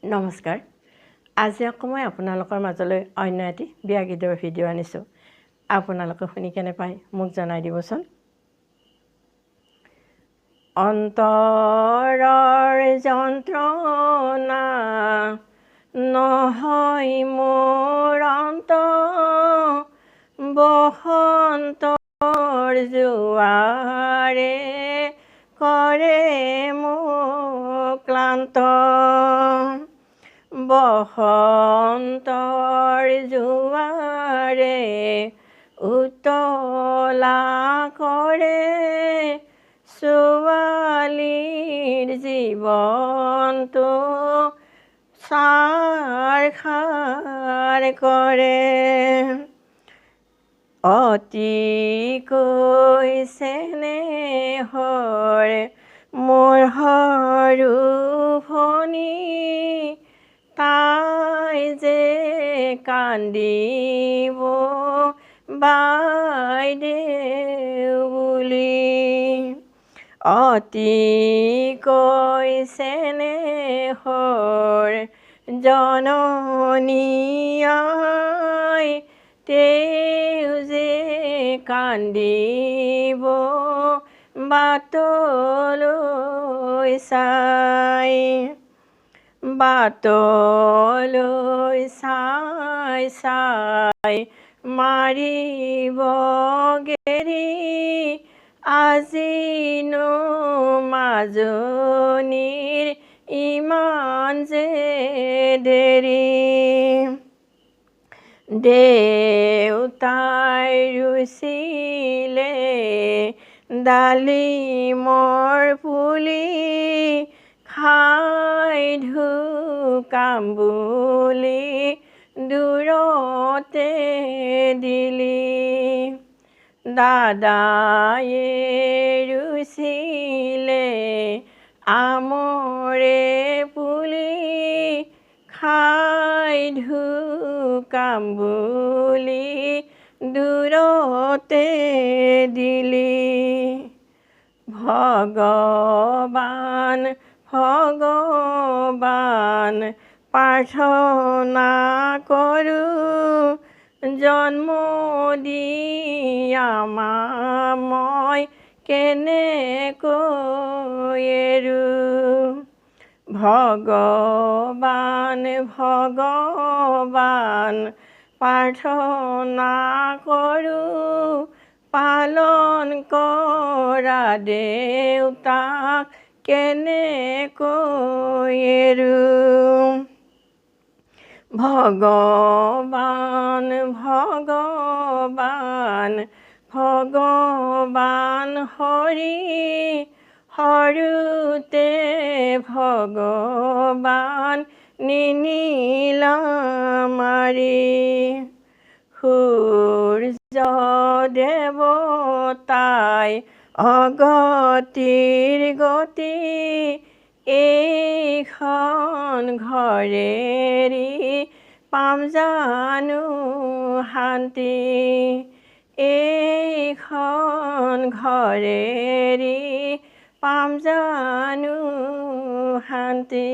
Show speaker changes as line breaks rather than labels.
নমস্কাৰ। আজি আকৌ মই আপোনালোকৰ মাজলৈ অন্য এটি বিয়া গীতৰ ভিডিঅ' আনিছোঁ। আপোনালোকে শুনি কেনে পায় মোক জনাই দিবচোন। অন্তৰৰ যন্ত্ৰণা নহয় মোৰ অন্ত, বসন্তৰ জোৱাৰে কৰে মোক ক্লান্ত। বসন্তৰ জোৱাৰে উতলা কৰে ছোৱালীৰ জীৱনটো ছাৰখাৰ কৰে। অতিকৈ চেনেহৰ মোৰ সৰু ভনী, তাই যে কান্দিব বাইদেউ বুলি। অতিকৈ চেনেহৰ জননী আই, তেওঁ যে কান্দিব বাটলৈ চাই। বাটলৈ চাই চাই মাৰিব গেৰি, আজিনো মাজনীৰ ইমান যে দেৰি। দেউতাই ৰুইছিলে ডালিমৰ পুলি, খাই ঢুকাম বুলি দূৰতে দিলি। দাদায়ে ৰুইছিলে আমৰে পুলি, খাই ঢুকাম বুলি দূৰতে দিলি। ভগৱান ভগৱান প্ৰাৰ্থনা কৰোঁ, জন্ম দিয়া মা মই কেনেকৈ এৰোঁ। ভগৱান ভগৱান প্ৰাৰ্থনা কৰোঁ, পালন কৰা দেউতাক কেনেকৈ এৰোঁ। ভগৱান ভগৱান ভগৱান হৰি, সৰুতে ভগৱান নিনিলা মাৰি। সূৰ্য দেৱতাই অগতিৰ গতি, এইখন ঘৰেৰি পাম জানো শান্তি। এইখন ঘৰেৰি পাম জানো শান্তি।